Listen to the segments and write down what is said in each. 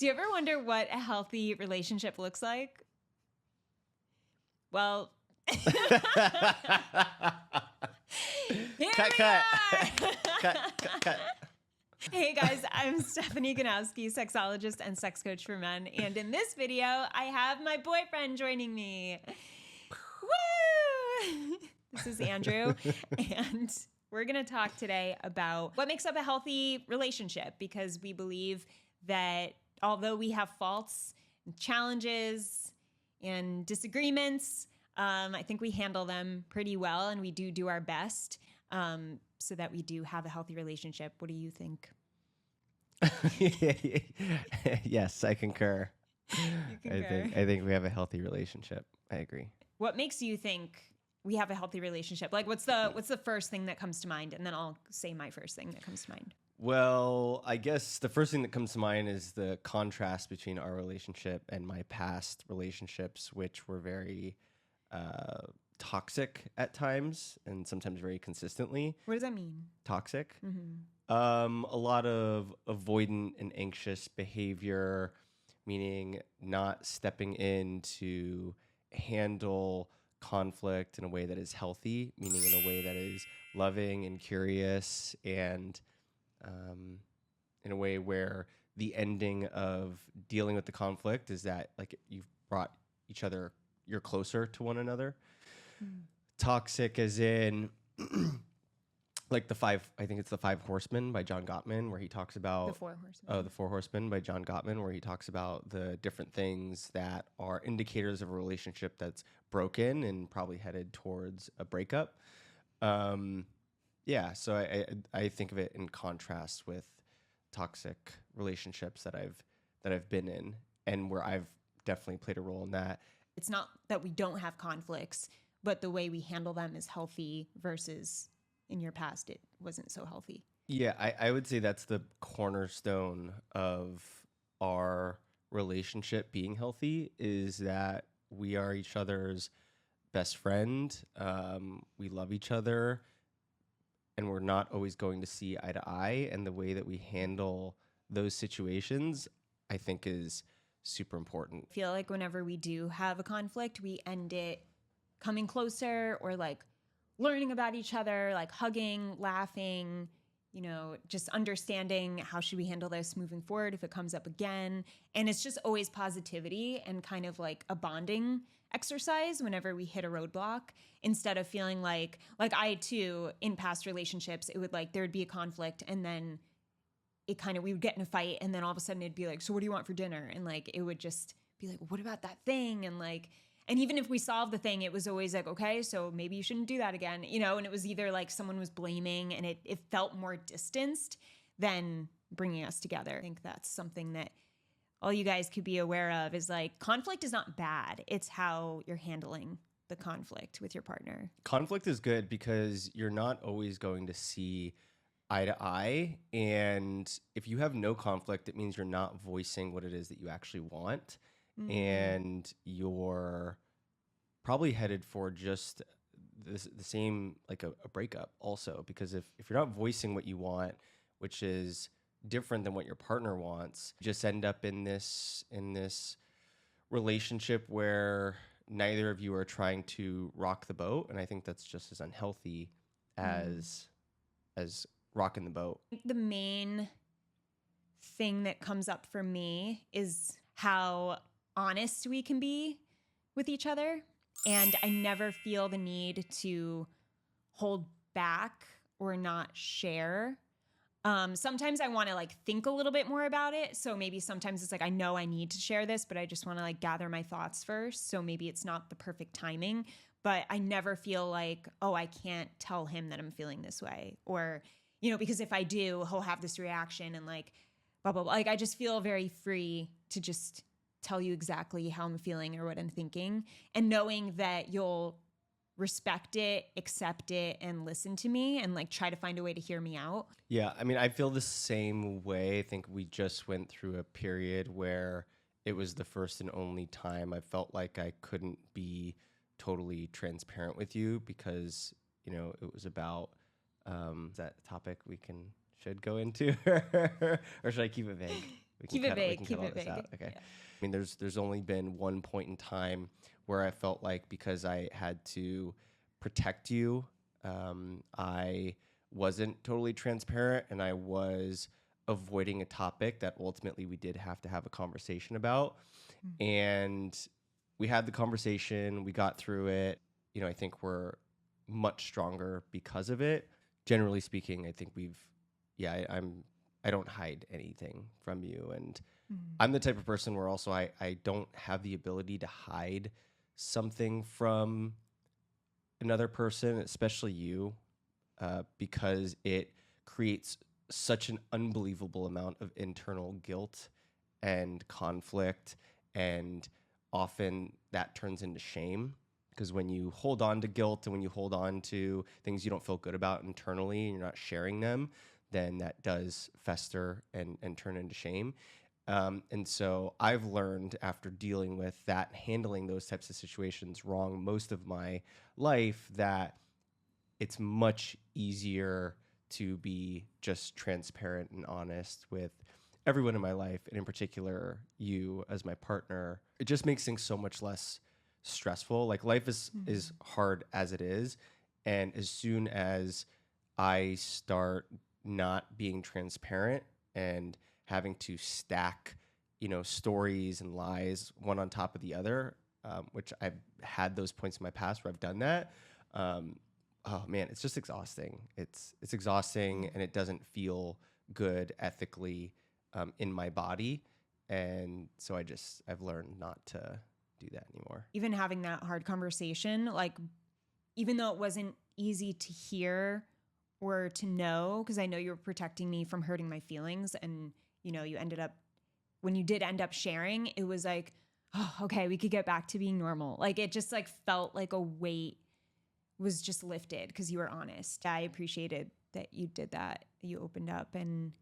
Do you ever wonder what a healthy relationship looks like? Well, here Cut, we cut. are. Cut. Hey guys, I'm Stephanie Ganowski, sexologist and sex coach for men. And in this video, I have my boyfriend joining me. Woo! This is Andrew. And we're going to talk today about what makes up a healthy relationship, because we believe that although we have faults and challenges and disagreements, I think we handle them pretty well, and we do our best so that we do have a healthy relationship. What do you think? Yes, I concur. You concur. I think we have a healthy relationship. I agree. What makes you think we have a healthy relationship? Like, what's the first thing that comes to mind? And then I'll say my first thing that comes to mind. Well, I guess the first thing that comes to mind is the contrast between our relationship and my past relationships, which were very toxic at times and sometimes very consistently. What does that mean? Toxic. Mm-hmm. A lot of avoidant and anxious behavior, meaning not stepping in to handle conflict in a way that is healthy, meaning in a way that is loving and curious, and in a way where the ending of dealing with the conflict is that like you've brought you're closer to one another. Toxic as in like I think it's the Five Horsemen by John Gottman, where he talks about The Four Horsemen. Oh, the Four Horsemen by John Gottman, where he talks about the different things that are indicators of a relationship that's broken and probably headed towards a breakup. Yeah, so I think of it in contrast with toxic relationships that I've been in, and where I've definitely played a role in that. It's not that we don't have conflicts, but the way we handle them is healthy versus in your past, it wasn't so healthy. Yeah, I would say that's the cornerstone of our relationship being healthy, is that we are each other's best friend. We love each other, and we're not always going to see eye to eye. And the way that we handle those situations, I think, is super important. I feel like whenever we do have a conflict, we end it coming closer, or like learning about each other, like hugging, laughing, just understanding how should we handle this moving forward if it comes up again. And it's just always positivity and kind of like a bonding exercise whenever we hit a roadblock, instead of feeling like I too, in past relationships, it would like, there would be a conflict, and then we would get in a fight, and then all of a sudden it'd be like, so what do you want for dinner? And like, it would just be like, what about that thing? And even if we solved the thing, it was always like, okay, so maybe you shouldn't do that again, and it was either like someone was blaming, and it felt more distanced than bringing us together. I think that's something that all you guys could be aware of, is like, conflict is not bad. It's how you're handling the conflict with your partner. Conflict is good because you're not always going to see eye to eye. And if you have no conflict, it means you're not voicing what it is that you actually want. Mm-hmm. And you're probably headed for just the same, like a breakup also, because if you're not voicing what you want, which is different than what your partner wants, you just end up in this relationship where neither of you are trying to rock the boat. And I think that's just as unhealthy as rocking the boat. The main thing that comes up for me is how honest we can be with each other. And I never feel the need to hold back or not share. Sometimes I want to like think a little bit more about it. So maybe sometimes it's like, I know I need to share this, but I just want to like gather my thoughts first. So maybe it's not the perfect timing, but I never feel like, oh, I can't tell him that I'm feeling this way. Or, because if I do, he'll have this reaction and like, blah, blah, blah. Like, I just feel very free to just tell you exactly how I'm feeling or what I'm thinking, and knowing that you'll respect it, accept it, and listen to me, and like try to find a way to hear me out. Yeah, I mean, I feel the same way. I think we just went through a period where it was the first and only time I felt like I couldn't be totally transparent with you, because, it was about, is that a topic we should go into? Or should I keep it vague? Keep it we big. can Keep cut all it this big. out. Okay. Yeah. I mean, there's only been one point in time where I felt like because I had to protect you, I wasn't totally transparent, and I was avoiding a topic that ultimately we did have to have a conversation about. And we had the conversation, we got through it. You know, I think we're much stronger because of it. Generally speaking, I think I don't hide anything from you. And I'm the type of person where also I don't have the ability to hide something from another person, especially you, because it creates such an unbelievable amount of internal guilt and conflict. And often that turns into shame. Because when you hold on to guilt and when you hold on to things you don't feel good about internally and you're not sharing them, then that does fester and turn into shame. And so I've learned after dealing with that, handling those types of situations wrong most of my life, that it's much easier to be just transparent and honest with everyone in my life, and in particular you as my partner. It just makes things so much less stressful. Like life is hard as it is, and as soon as I start not being transparent and having to stack, stories and lies one on top of the other, which I've had those points in my past where I've done that. Oh man, it's just exhausting. It's exhausting, and it doesn't feel good ethically in my body. And so I've learned not to do that anymore. Even having that hard conversation, like, even though it wasn't easy to hear or to know, because I know you were protecting me from hurting my feelings, and you ended up, when you did end up sharing, it was like, oh, okay, we could get back to being normal. Like, it just like felt like a weight was just lifted because you were honest. I appreciated that you did that, you opened up, and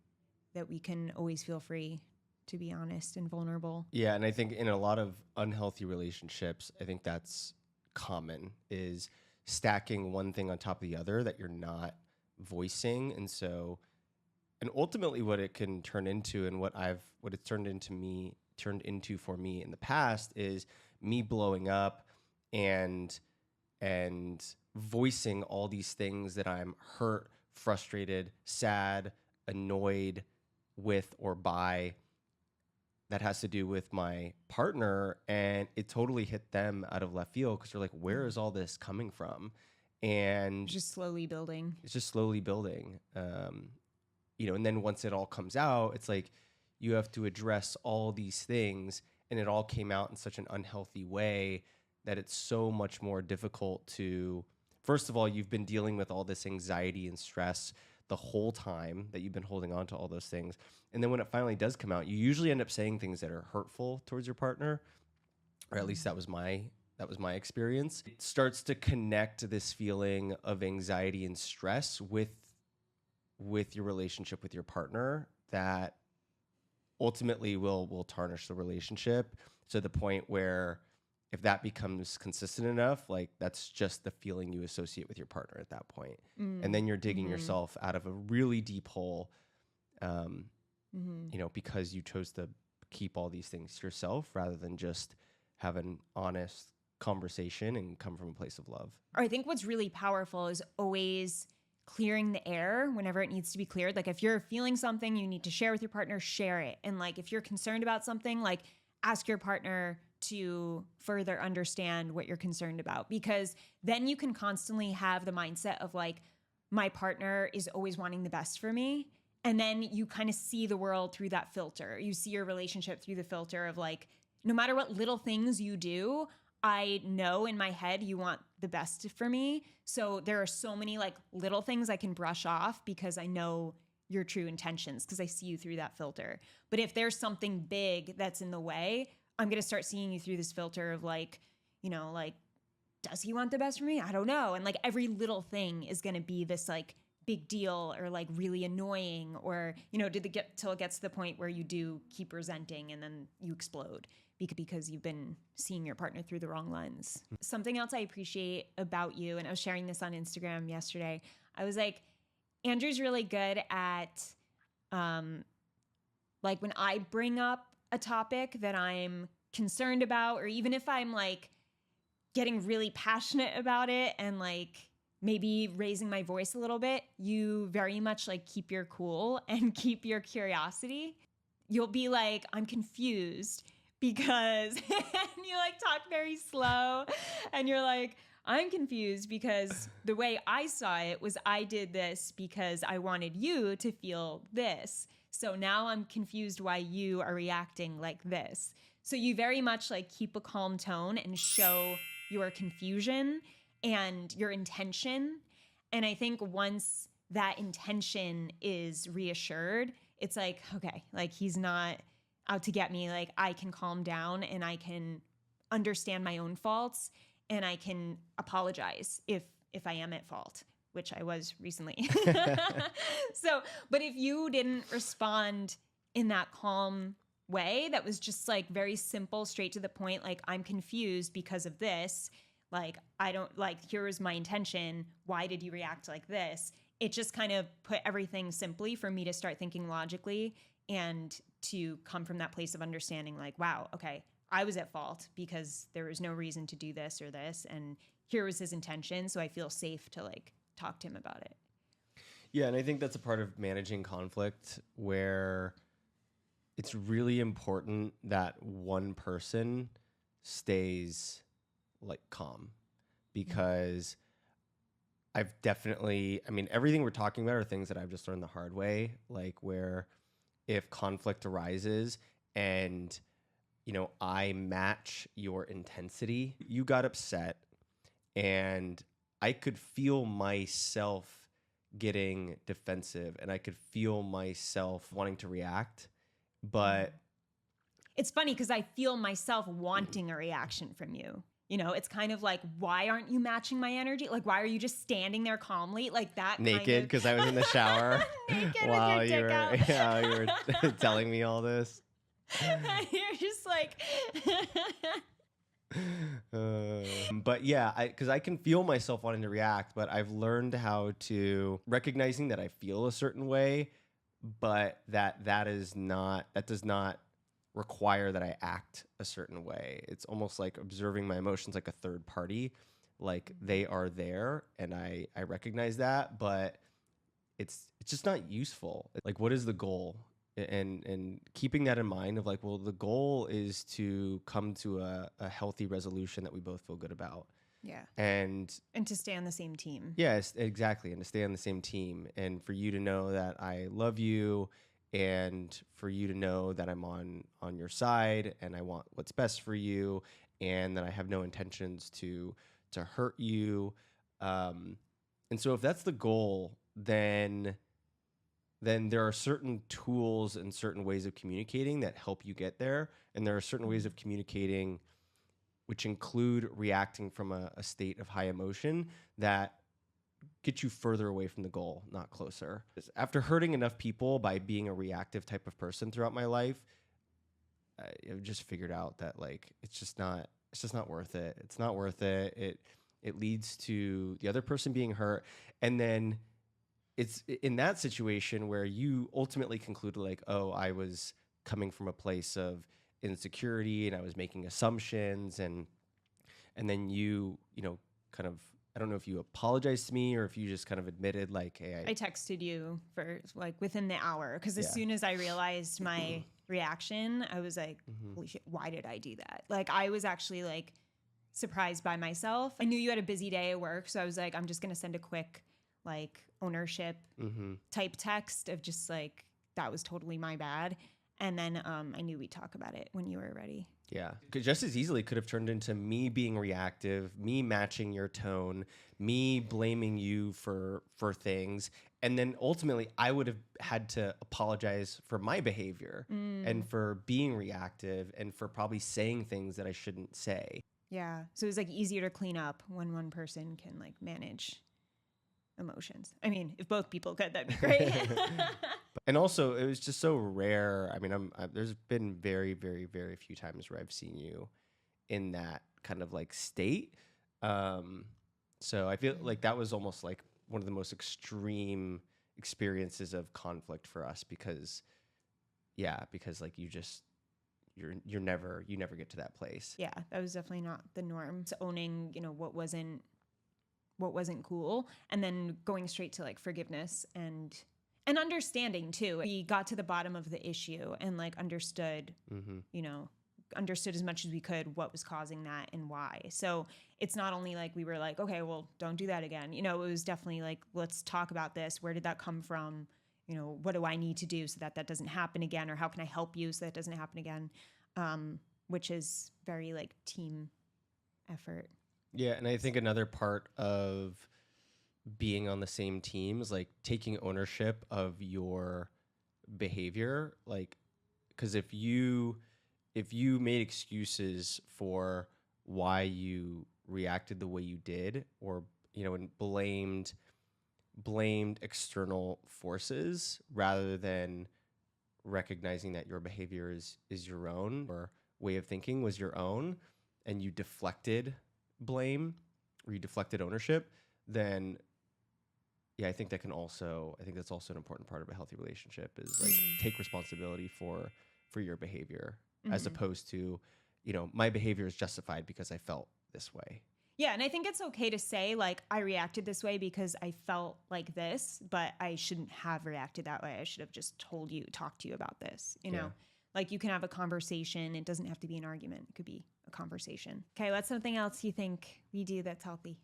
that we can always feel free to be honest and vulnerable. Yeah, and I think in a lot of unhealthy relationships, I think that's common, is stacking one thing on top of the other that you're not voicing. And ultimately what it can turn into, and what it's turned into for me in the past, is me blowing up and voicing all these things that I'm hurt, frustrated, sad, annoyed with or by, that has to do with my partner. And it totally hit them out of left field, because they're like, where is all this coming from? And Just slowly building. it's just slowly building. And then once it all comes out, it's like you have to address all these things, and it all came out in such an unhealthy way that it's so much more difficult to, first of all, you've been dealing with all this anxiety and stress the whole time that you've been holding on to all those things. And then when it finally does come out, you usually end up saying things that are hurtful towards your partner, or at least that was my experience. It starts to connect this feeling of anxiety and stress with your relationship with your partner, that ultimately will tarnish the relationship to the point where, if that becomes consistent enough, like that's just the feeling you associate with your partner at that point. And then you're digging yourself out of a really deep hole, because you chose to keep all these things to yourself rather than just have an honest conversation and come from a place of love. Or I think what's really powerful is always clearing the air whenever it needs to be cleared. Like, if you're feeling something you need to share with your partner, share it. And like, if you're concerned about something, like, ask your partner to further understand what you're concerned about, because then you can constantly have the mindset of like, my partner is always wanting the best for me. And then you kind of see the world through that filter. You see your relationship through the filter of like, no matter what little things you do, I know in my head you want the best for me. So there are so many like little things I can brush off because I know your true intentions, because I see you through that filter. But if there's something big that's in the way, I'm going to start seeing you through this filter of like, like, does he want the best for me? I don't know. And like, every little thing is going to be this like big deal, or like really annoying, or, did it get till it gets to the point where you do keep resenting and then you explode because you've been seeing your partner through the wrong lens. Something else I appreciate about you, and I was sharing this on Instagram yesterday, I was like, Andrew's really good at Like when I bring up a topic that I'm concerned about, or even if I'm like getting really passionate about it and like maybe raising my voice a little bit, you very much like keep your cool and keep your curiosity. You'll be like, I'm confused because, and you like talk very slow and you're like, I'm confused because the way I saw it was I did this because I wanted you to feel this. So now I'm confused why you are reacting like this. So you very much like keep a calm tone and show your confusion and your intention. And I think once that intention is reassured, it's like, okay, like he's not out to get me. Like I can calm down and I can understand my own faults and I can apologize if I am at fault, which I was recently. So, but if you didn't respond in that calm way that was just like very simple, straight to the point, like I'm confused because of this, like I don't like, here's my intention, why did you react like this? It just kind of put everything simply for me to start thinking logically and to come from that place of understanding like, wow, okay, I was at fault because there was no reason to do this or this, and here was his intention, so I feel safe to like talk to him about it. Yeah, and I think that's a part of managing conflict where it's really important that one person stays like calm, because I've definitely, I mean, everything we're talking about are things that I've just learned the hard way, like where if conflict arises and, you know, I match your intensity, you got upset, and I could feel myself getting defensive and I could feel myself wanting to react. But it's funny because I feel myself wanting a reaction from you. You know, it's kind of like, why aren't you matching my energy? Like, why are you just standing there calmly like that? Naked because I was in the shower naked while with your dick out. yeah, you were telling me all this. You're just like, but yeah, because I can feel myself wanting to react, but I've learned how to recognizing that I feel a certain way, but that does not require that I act a certain way. It's almost like observing my emotions like a third party, like they are there and I recognize that, but it's just not useful. Like, what is the goal? And keeping that in mind of like, well, the goal is to come to a healthy resolution that we both feel good about. yeah, And to stay on the same team. yes, exactly. And to stay on the same team, and for you to know that I love you, and for you to know that I'm on your side and I want what's best for you, and that I have no intentions to hurt you. And so if that's the goal, then there are certain tools and certain ways of communicating that help you get there. And there are certain ways of communicating which include reacting from a state of high emotion that get you further away from the goal, not closer. After hurting enough people by being a reactive type of person throughout my life, I've just figured out that like it's just not worth it. It's not worth it. It leads to the other person being hurt, and then it's in that situation where you ultimately conclude like, oh, I was coming from a place of insecurity and I was making assumptions, and then you know, kind of, I don't know if you apologized to me or if you just kind of admitted like, hey, I texted you for like within the hour because as Yeah. soon as I realized my reaction, I was like, holy shit, why did I do that? Like I was actually like surprised by myself. I knew you had a busy day at work, so I was like, I'm just gonna send a quick like ownership type text of just like, that was totally my bad. And then I knew we'd talk about it when you were ready. Yeah, because just as easily could have turned into me being reactive, me matching your tone, me blaming you for things, and then ultimately I would have had to apologize for my behavior and for being reactive and for probably saying things that I shouldn't say. Yeah. So it was like easier to clean up when one person can like manage emotions. I mean, if both people could, that'd be great. And also, it was just so rare. I mean, there's been very, very, very few times where I've seen you in that kind of like state. So I feel like that was almost like one of the most extreme experiences of conflict for us, because yeah, because like you never get to that place. Yeah, that was definitely not the norm. So owning, what wasn't cool, and then going straight to like forgiveness and understanding too. We got to the bottom of the issue and like understood, understood as much as we could what was causing that and why. So it's not only like we were like, okay, well, don't do that again. It was definitely like, let's talk about this. Where did that come from? What do I need to do so that that doesn't happen again? Or how can I help you so that doesn't happen again? Which is very like team effort. Yeah, and I think another part of being on the same team is like taking ownership of your behavior. Like, because if you made excuses for why you reacted the way you did, or and blamed external forces rather than recognizing that your behavior is your own, or way of thinking was your own, and you deflected blame or you deflected ownership, then yeah, I think that's also an important part of a healthy relationship is like take responsibility for your behavior, as opposed to, my behavior is justified because I felt this way. Yeah, and I think it's okay to say, like, I reacted this way because I felt like this, but I shouldn't have reacted that way. I should have just talked to you about this, Yeah. Like, you can have a conversation. It doesn't have to be an argument. It could be a conversation. Okay, what's something else you think we do that's healthy?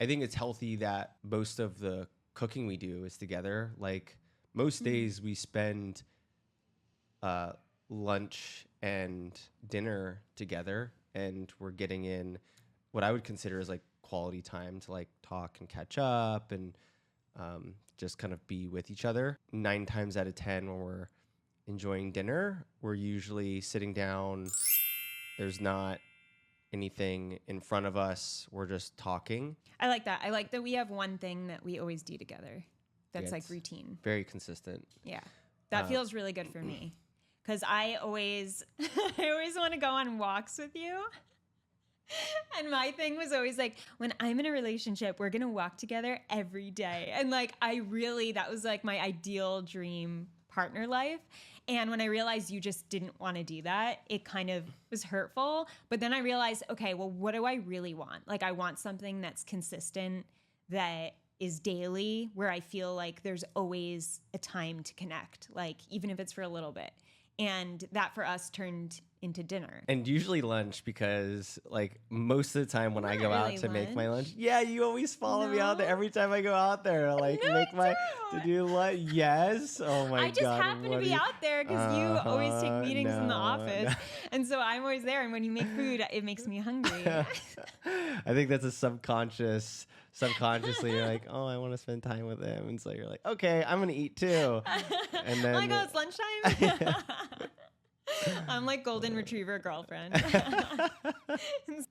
I think it's healthy that most of the cooking we do is together. Like, most days we spend lunch and dinner together, and we're getting in what I would consider as like quality time to like talk and catch up and just kind of be with each other. 9 times out of 10 when we're enjoying dinner, we're usually sitting down. There's not anything in front of us. We're just talking. I like that. I like that we have one thing that we always do together. That's Yeah, like it's routine. very consistent. Yeah. That feels really good for me. Because I always want to go on walks with you. And my thing was always like, when I'm in a relationship, we're going to walk together every day. And like, that was like my ideal dream partner life. And when I realized you just didn't want to do that, it kind of was hurtful. But then I realized, okay, well, what do I really want? Like, I want something that's consistent, that is daily, where I feel like there's always a time to connect, like even if it's for a little bit. And that for us turned into dinner. And usually lunch, because like most of the time when I go out really to make my lunch. lunch, yeah, you always follow me out there No. every time I go out there to like No, make I to don't. do lunch. Yes. Oh my god. I just happen to what be do you- out there because you always take meetings in the no, office. no. And so I'm always there. And when you make food, it makes me hungry. I think that's a subconsciously you're like, oh, I want to spend time with him, and so you're like, okay, I'm gonna eat too. And then I'm like, oh, it's lunchtime? I'm like golden retriever girlfriend.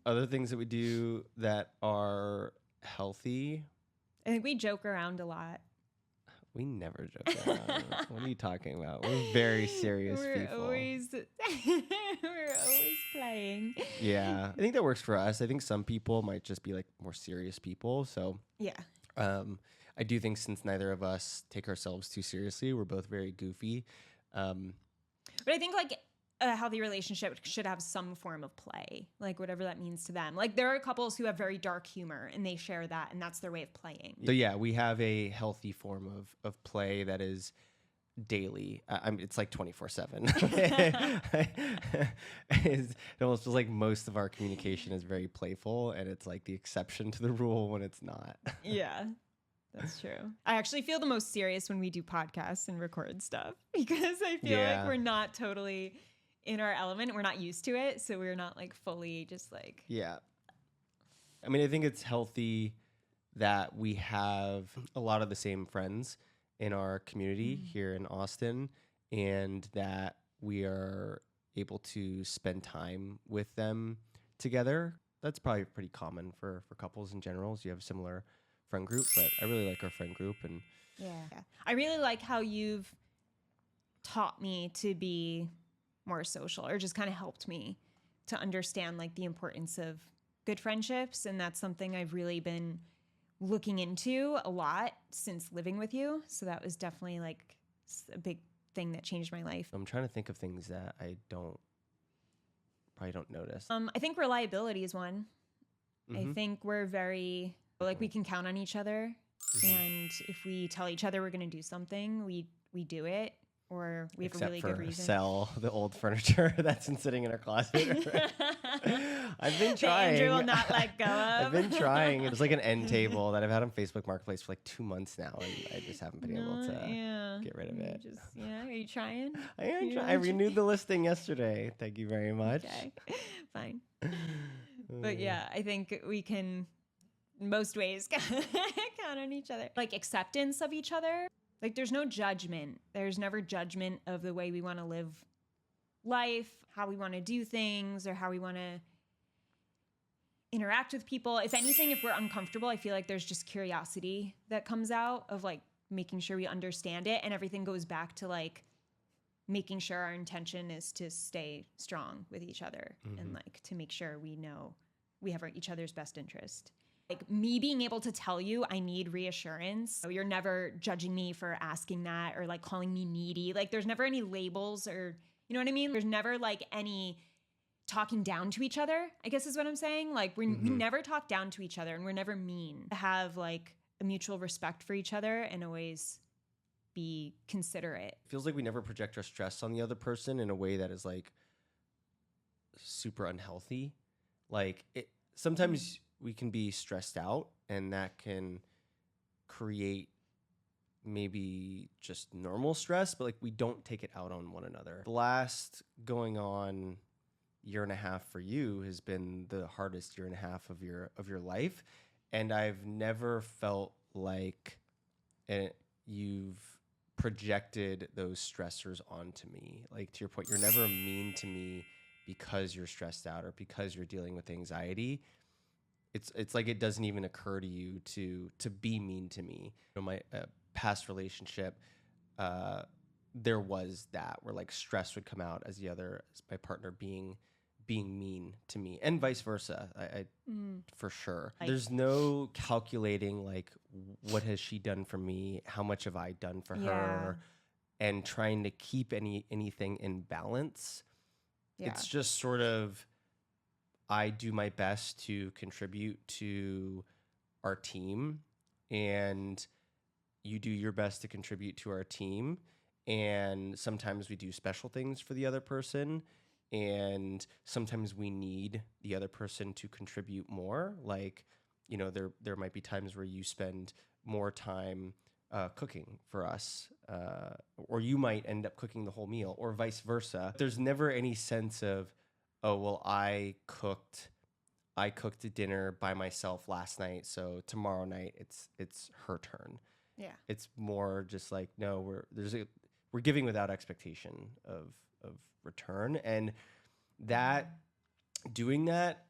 other things that we do that are healthy. I think we joke around a lot. We never joke around. What are you talking about? We're very serious people. We're always playing. Yeah, I think that works for us. I think some people might just be like more serious people. So Yeah. I do think since neither of us take ourselves too seriously, we're both very goofy. But I think like a healthy relationship should have some form of play, like whatever that means to them. Like there are couples who have very dark humor and they share that, and that's their way of playing. So yeah, we have a healthy form of play that is daily. It's like 24/7. It almost feels like most of our communication is very playful, and it's like the exception to the rule when it's not. Yeah, that's true. I actually feel the most serious when we do podcasts and record stuff because I feel Yeah. like we're not totally in our element. We're not used to it. So we're not like fully just like, Yeah. I mean, I think it's healthy that we have a lot of the same friends in our community here in Austin, and that we are able to spend time with them together. That's probably pretty common for couples in general. So you have a similar friend group, but I really like our friend group. And yeah. I really like how you've taught me to be more social, or just kind of helped me to understand like the importance of good friendships. And that's something I've really been looking into a lot since living with you. So that was definitely like a big thing that changed my life. I'm trying to think of things that I probably don't notice. I think reliability is one. I think we're very, like, we can count on each other. And if we tell each other we're going to do something, we do it, or we have a really good reason. Sell the old furniture that's been sitting in our closet. I've been That trying. Andrew will not let go of. I've been trying. It's like an end table that I've had on Facebook Marketplace for like 2 months now, and I just haven't been able to get rid of it. Are you trying? I am trying. I renewed the listing yesterday. Thank you very much. Okay, fine. But yeah, I think we can, most ways, count on each other. Like acceptance of each other. Like there's no judgment. There's never judgment of the way we want to live life, how we want to do things, or how we want to interact with people. If anything, if we're uncomfortable, I feel like there's just curiosity that comes out of like making sure we understand it, and everything goes back to like making sure our intention is to stay strong with each other and like to make sure we know we have each other's best interest. Like me being able to tell you I need reassurance. So you're never judging me for asking that or like calling me needy. Like there's never any labels, or you know what I mean? There's never like any talking down to each other, I guess is what I'm saying. Like we never talk down to each other, and we're never mean. To have like a mutual respect for each other and always be considerate. It feels like we never project our stress on the other person in a way that is like super unhealthy. Like sometimes we can be stressed out, and that can create maybe just normal stress, but like we don't take it out on one another. The last going on year and a half for you has been the hardest year and a half of your life, and I've never felt like you've projected those stressors onto me. Like to your point, you're never mean to me because you're stressed out or because you're dealing with anxiety. It's like it doesn't even occur to you to be mean to me. You know, my past relationship, there was that where like stress would come out as my partner being mean to me, and vice versa. I for sure. There's no calculating like what has she done for me, how much have I done for her, and trying to keep anything in balance. Yeah. It's just sort of, I do my best to contribute to our team, and you do your best to contribute to our team. And sometimes we do special things for the other person, and sometimes we need the other person to contribute more. Like, you know, there might be times where you spend more time cooking for us, or you might end up cooking the whole meal, or vice versa. There's never any sense of, oh, well, I cooked a dinner by myself last night, so tomorrow night it's her turn. Yeah. It's more just like, no, we're giving without expectation of return, and that doing that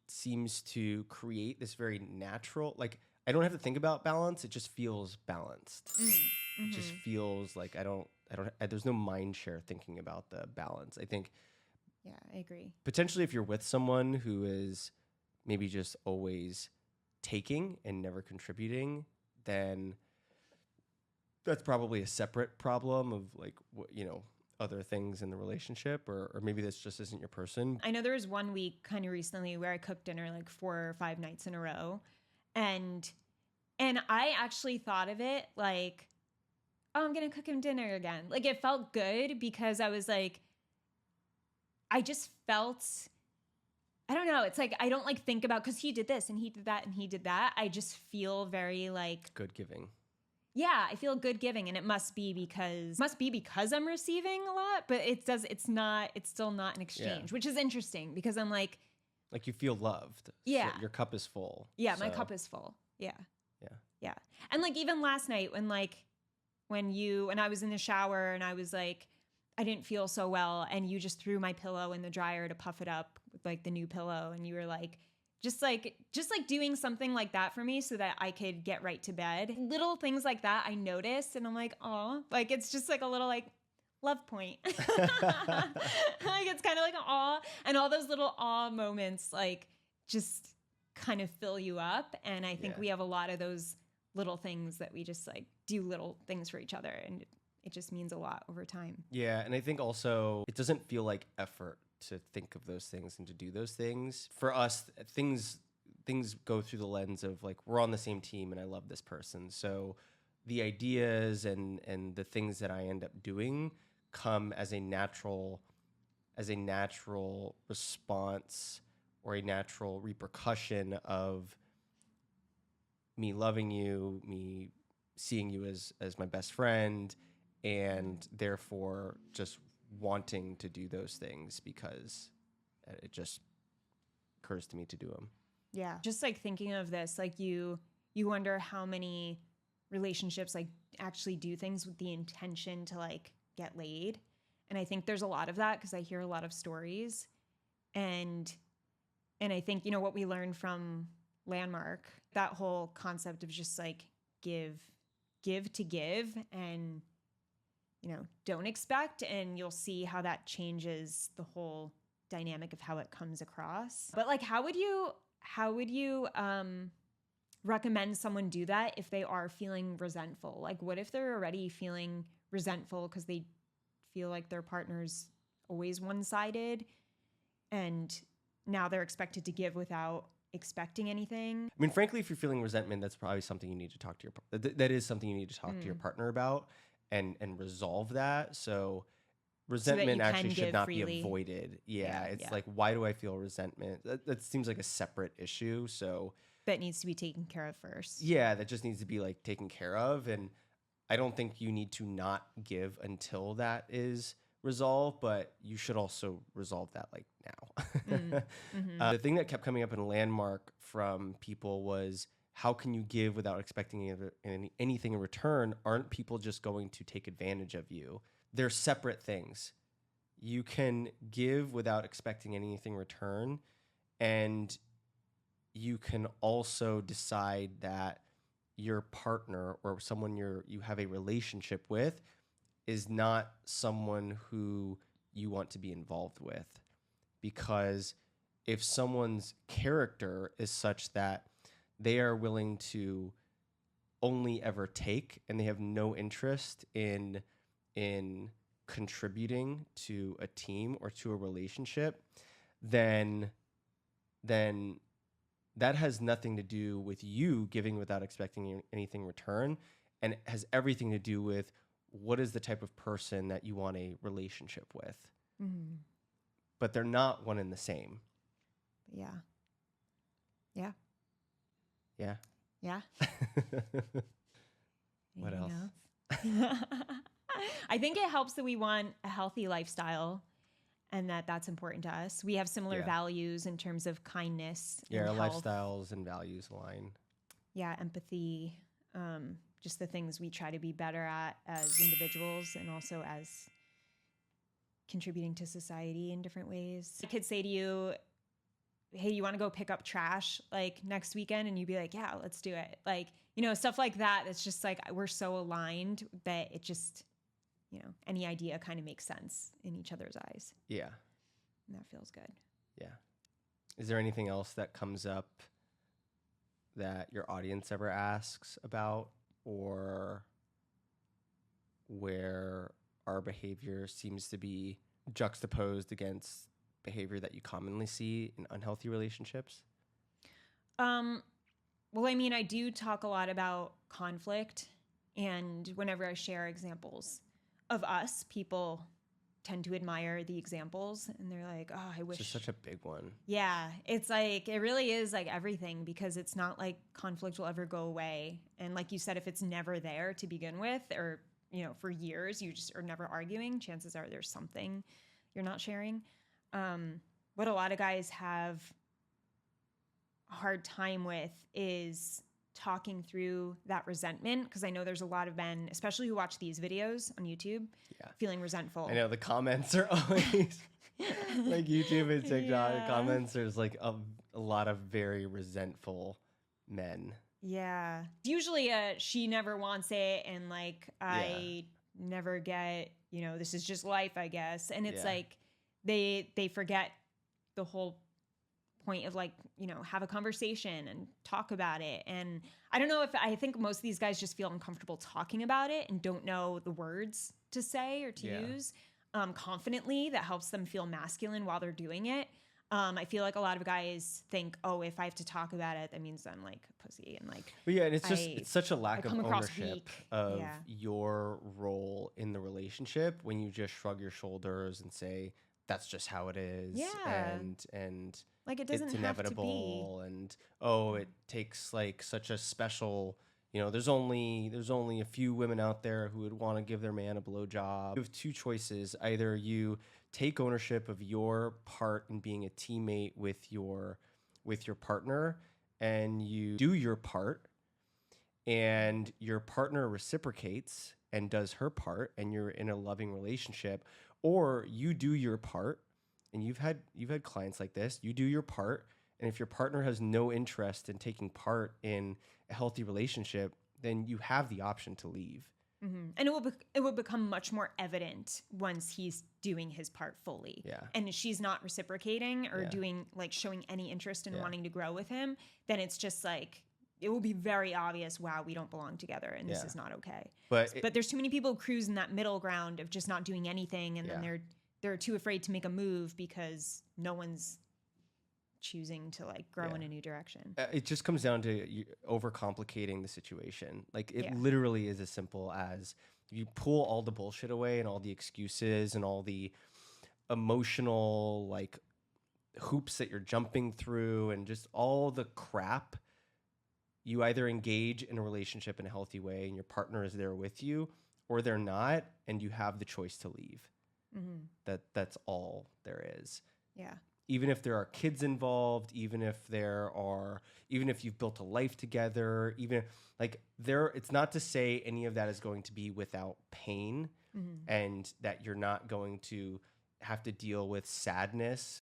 seems to create this very natural, like I don't have to think about balance, it just feels balanced. It just feels like there's no mind share thinking about the balance. I think, yeah, I agree. Potentially if you're with someone who is maybe just always taking and never contributing, then that's probably a separate problem of like, you know, other things in the relationship, or maybe this just isn't your person. I know there was one week kind of recently where I cooked dinner like 4 or 5 nights in a row, and I actually thought of it like, oh, I'm gonna cook him dinner again. Like it felt good because I was like, I just felt, I don't know. It's like, I don't like think about, cause he did this and he did that and he did that. I just feel very like good giving. Yeah, I feel good giving, and it must be because I'm receiving a lot, but it's still not an exchange, which is interesting because I'm like you feel loved. Yeah. So your cup is full. Yeah, my cup is full. Yeah. Yeah. And like even last night when I was in the shower and I was like, I didn't feel so well, and you just threw my pillow in the dryer to puff it up with like the new pillow, and you were like, just like doing something like that for me so that I could get right to bed. Little things like that I noticed, and I'm like, oh, like it's just like a little like love point. Like it's kind of like an awe, and all those little awe moments like just kind of fill you up. And I think we have a lot of those little things that we just like do little things for each other, and it just means a lot over time. Yeah, and I think also it doesn't feel like effort to think of those things and to do those things. For us, things go through the lens of like we're on the same team and I love this person. So the ideas and the things that I end up doing come as a natural response or a natural repercussion of me loving you, me seeing you as my best friend, and therefore just wanting to do those things because it just occurs to me to do them. Yeah. Just like thinking of this, like you wonder how many relationships like actually do things with the intention to like get laid. And I think there's a lot of that because I hear a lot of stories. And I think, what we learned from Landmark, that whole concept of just like give to give and, don't expect, and you'll see how that changes the whole dynamic of how it comes across. But like, how would you recommend someone do that if they are feeling resentful? Like, what if they're already feeling resentful because they feel like their partner's always one-sided and now they're expected to give without expecting anything? I mean, frankly, if you're feeling resentment, that's probably something you need to talk to that is something you need to talk to your partner about and resolve that. So resentment actually should not be avoided. Yeah, it's like, why do I feel resentment? That seems like a separate issue. So that needs to be taken care of first. Yeah, that just needs to be like taken care of. And I don't think you need to not give until that is resolved, but you should also resolve that like now. The thing that kept coming up in a Landmark from people was, how can you give without expecting anything in return? Aren't people just going to take advantage of you? They're separate things. You can give without expecting anything in return, and you can also decide that your partner or someone you have a relationship with is not someone who you want to be involved with. Because if someone's character is such that they are willing to only ever take and they have no interest in contributing to a team or to a relationship, then that has nothing to do with you giving without expecting anything in return, and it has everything to do with what is the type of person that you want a relationship with. Mm-hmm. But they're not one and the same. Yeah. What else? I think it helps that we want a healthy lifestyle and that's important to us. We have similar values in terms of kindness. Yeah, our health. lifestyles and values align. Yeah, empathy, just the things we try to be better at as individuals and also as contributing to society in different ways. I could say to you, hey, you want to go pick up trash like next weekend? And you'd be like, yeah, let's do it. Like, stuff like that. It's just like, we're so aligned that it just, any idea kind of makes sense in each other's eyes. Yeah. And that feels good. Yeah. Is there anything else that comes up that your audience ever asks about, or where our behavior seems to be juxtaposed against behavior that you commonly see in unhealthy relationships? Well, I mean, I do talk a lot about conflict, and whenever I share examples of us, people tend to admire the examples, and they're like, oh, I wish. It's just such a big one. Yeah, it's like, it really is like everything, because it's not like conflict will ever go away. And like you said, if it's never there to begin with, or, for years, you just are never arguing, chances are there's something you're not sharing. What a lot of guys have a hard time with is talking through that resentment, because I know there's a lot of men, especially who watch these videos on YouTube, feeling resentful. I know the comments are always like YouTube and TikTok comments. There's like a lot of very resentful men. Yeah, usually she never wants it, and like I never get, this is just life, I guess. And it's like they forget the whole point of like, have a conversation and talk about it. And I don't know, if I think most of these guys just feel uncomfortable talking about it and don't know the words to say or to use confidently that helps them feel masculine while they're doing it. I feel like a lot of guys think, oh, if I have to talk about it, that means I'm like a pussy and like. But yeah, and it's such a lack of ownership weak. of your role in the relationship when you just shrug your shoulders and say that's just how it is. Yeah. And like it doesn't it's have inevitable, to be. and it takes like such a special. There's only a few women out there who would want to give their man a blowjob. You have two choices: either you take ownership of your part in being a teammate with your partner, and you do your part, and your partner reciprocates and does her part, and you're in a loving relationship, or you do your part, and you've had clients like this. You do your part, and if your partner has no interest in taking part in a healthy relationship, then you have the option to leave. Mm-hmm. And it will become much more evident once he's doing his part fully. Yeah. And she's not reciprocating or doing like showing any interest in wanting to grow with him. Then it's just like it will be very obvious. Wow, we don't belong together, and this is not okay. But there's too many people who cruise in that middle ground of just not doing anything, and then they're too afraid to make a move because no one's choosing to like grow in a new direction. It just comes down to overcomplicating the situation. Like it literally is as simple as you pull all the bullshit away and all the excuses and all the emotional like hoops that you're jumping through and just all the crap. You either engage in a relationship in a healthy way and your partner is there with you, or they're not, and you have the choice to leave. Mm-hmm. That's all there is. Yeah. Even if there are kids involved, even if you've built a life together, it's not to say any of that is going to be without pain, and that you're not going to have to deal with sadness